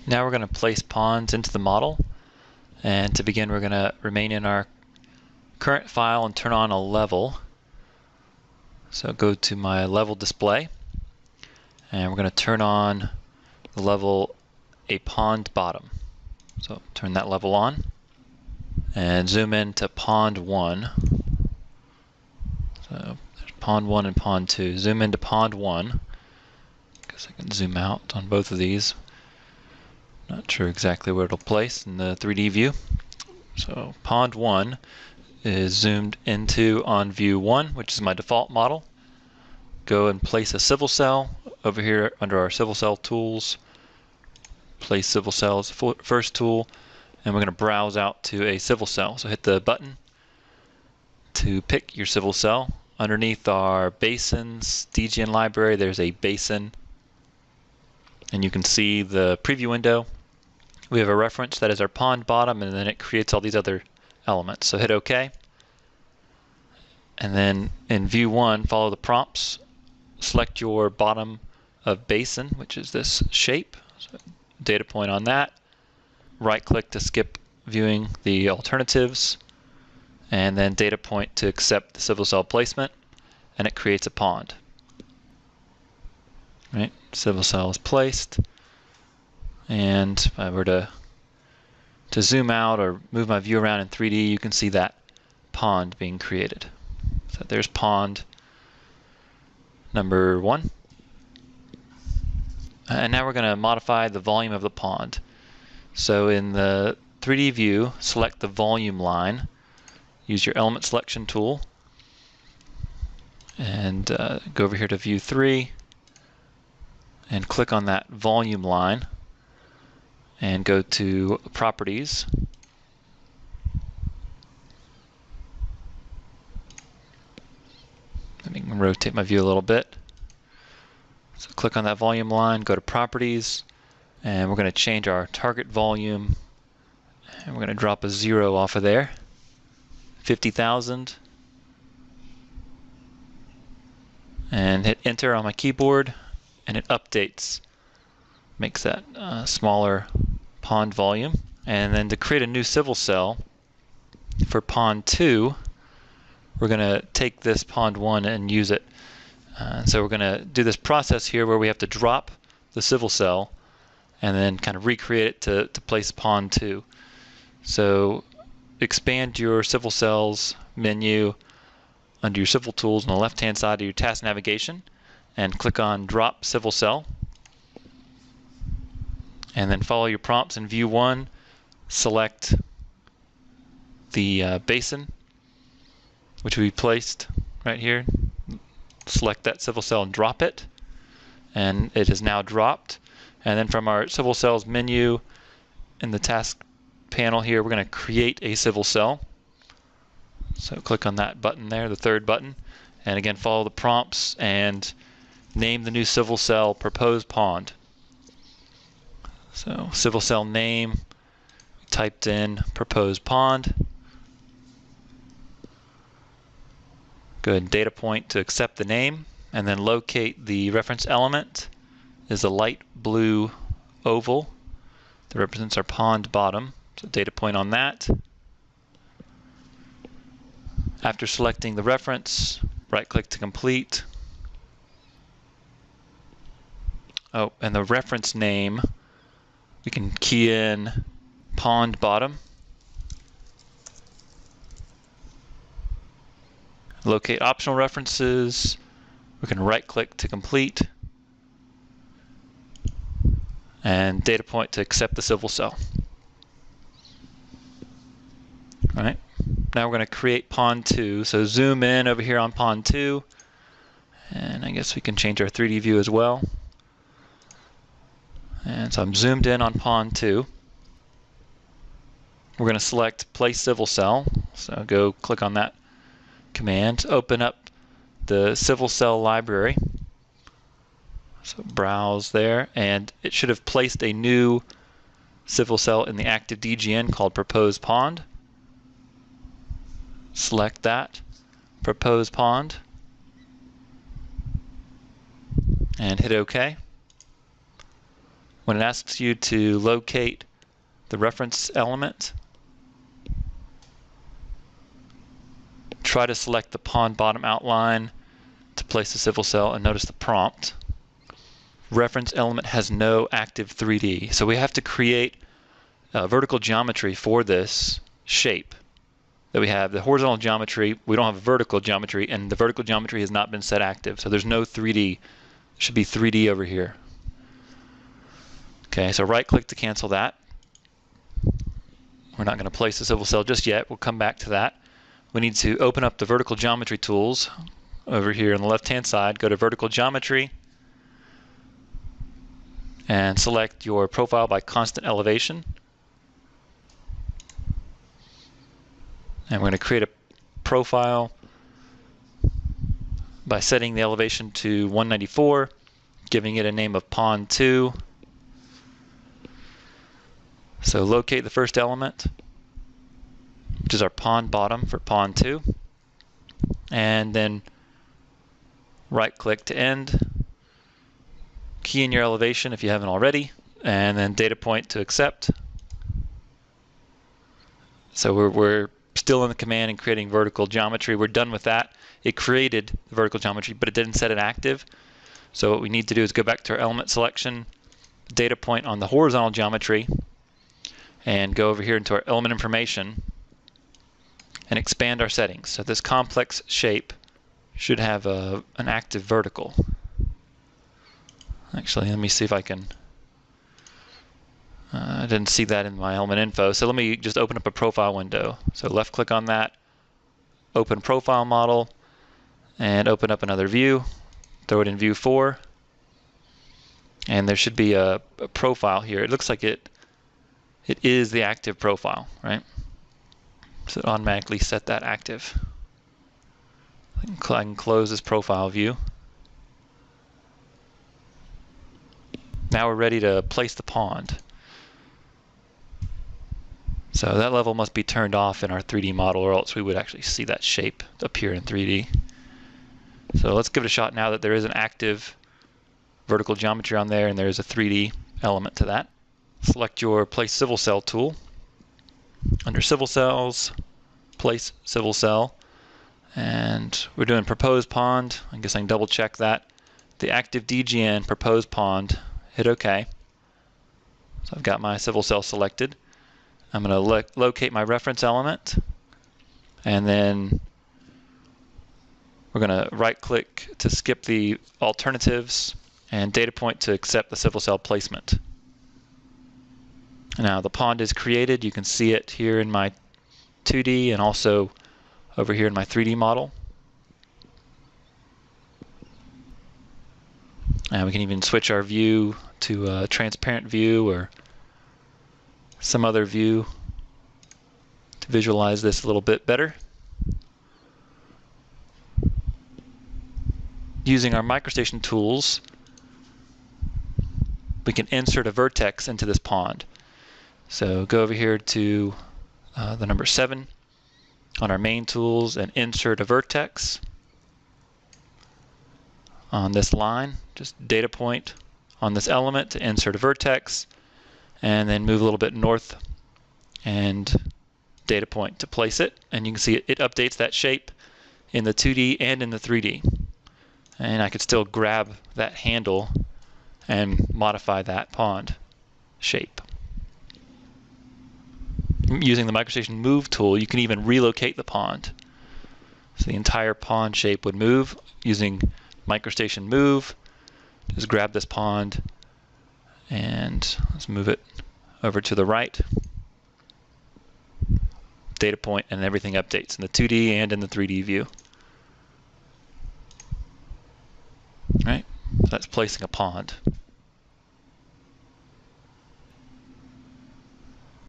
Now we're going to place ponds into the model, and to begin we're going to remain in our current file and turn on a level. So go to my level display, and we're going to turn on the level a pond bottom. So turn that level on and zoom in to pond 1. So there's pond 1 and pond 2. Zoom into pond 1. Guess I can zoom out on both of these. Not sure exactly where it'll place in the 3D view. So pond 1 is zoomed into on view 1, which is my default model. Go and place a civil cell over here under our civil cell tools. Place civil cell as the first tool, and we're going to browse out to a civil cell. So hit the button to pick your civil cell. Underneath our basins DGN library, there's a basin, and you can see the preview window. We have a reference that is our pond bottom, and then it creates all these other elements. So hit OK. And then in view 1, follow the prompts. Select your bottom of basin, which is this shape. So data point on that. Right click to skip viewing the alternatives, and then data point to accept the civil cell placement, and it creates a pond. Right, civil cell is placed, and if I were to zoom out or move my view around in 3D, you can see that pond being created. So there's pond number 1. And now we're going to modify the volume of the pond. So in the 3D view, select the volume line. Use your element selection tool. And go over here to view 3. And click on that volume line. And go to properties. Let me rotate my view a little bit. So click on that volume line, go to properties, and we're going to change our target volume, and we're going to drop a 0 off of there, 50,000, and hit enter on my keyboard, and it updates, makes that smaller pond volume. And then to create a new civil cell for pond 2, we're going to take this pond 1 and use it. So we're going to do this process here where we have to drop the civil cell and then kind of recreate it to place pond 2. So expand your civil cells menu under your civil tools on the left hand side of your task navigation and click on drop civil cell, and then follow your prompts in view 1. Select the basin, which we placed right here. Select that civil cell and drop it, and it is now dropped. And then from our civil cells menu in the task panel here, we're going to create a civil cell. So click on that button there, the third button, and again follow the prompts and name the new civil cell proposed pond. So civil cell name, typed in proposed pond. Go ahead and data point to accept the name, and then locate the reference element is a light blue oval that represents our pond bottom. So data point on that. After selecting the reference, right click to complete. Oh, and the reference name, we can key in pond bottom. Locate optional references. We can right click to complete, and data point to accept the civil cell. All right. Now we're going to create pond 2. So zoom in over here on pond 2, and I guess we can change our 3D view as well. And so I'm zoomed in on pond 2. We're going to select place civil cell. So go click on that command, open up the civil cell library. So browse there, and it should have placed a new civil cell in the active DGN called proposed pond. Select that, proposed pond, and hit OK. when it asks you to locate the reference element, try to select the pond bottom outline to place the civil cell, and notice the prompt. Reference element has no active 3D. So we have to create a vertical geometry for this shape that we have. The horizontal geometry, we don't have a vertical geometry, and the vertical geometry has not been set active. So there's no 3D. There should be 3D over here. Okay, so right click to cancel that. We're not going to place the civil cell just yet. We'll come back to that. We need to open up the vertical geometry tools over here on the left-hand side. Go to vertical geometry and select your profile by constant elevation. And we're going to create a profile by setting the elevation to 194, giving it a name of Pond 2. So locate the first element, which is our pond bottom for Pond 2. And then right click to end. Key in your elevation if you haven't already, and then data point to accept. So we're still in the command and creating vertical geometry. We're done with that. It created the vertical geometry, but it didn't set it active. So what we need to do is go back to our element selection, data point on the horizontal geometry, and go over here into our element information and expand our settings. So this complex shape should have an active vertical. Actually, let me see if I can. I didn't see that in my element info, so let me just open up a profile window. So left click on that, open profile model, and open up another view. Throw it in view 4, and there should be a profile here. It looks like it is the active profile, right? So it automatically set that active. I can close this profile view. Now we're ready to place the pond. So that level must be turned off in our 3D model, or else we would actually see that shape appear in 3D. So let's give it a shot now that there is an active vertical geometry on there and there is a 3D element to that. Select your Place Civil Cell tool. Under Civil Cells, Place Civil Cell. And we're doing Proposed Pond. I guess I can double check that. The active DGN Proposed Pond. Hit OK. So I've got my civil cell selected. I'm going to locate my reference element, and then we're going to right click to skip the alternatives and data point to accept the civil cell placement. Now the pond is created. You can see it here in my 2D and also over here in my 3D model. And we can even switch our view to a transparent view or some other view to visualize this a little bit better. Using our MicroStation tools, we can insert a vertex into this pond. So go over here to the number 7 on our main tools and insert a vertex on this line. Just data point on this element to insert a vertex, and then move a little bit north and data point to place it. And you can see it updates that shape in the 2D and in the 3D. And I could still grab that handle and modify that pond shape. Using the MicroStation Move tool, you can even relocate the pond. So the entire pond shape would move using MicroStation Move. Just grab this pond and let's move it over to the right. Data point and everything updates in the 2D and in the 3D view. All right, so that's placing a pond.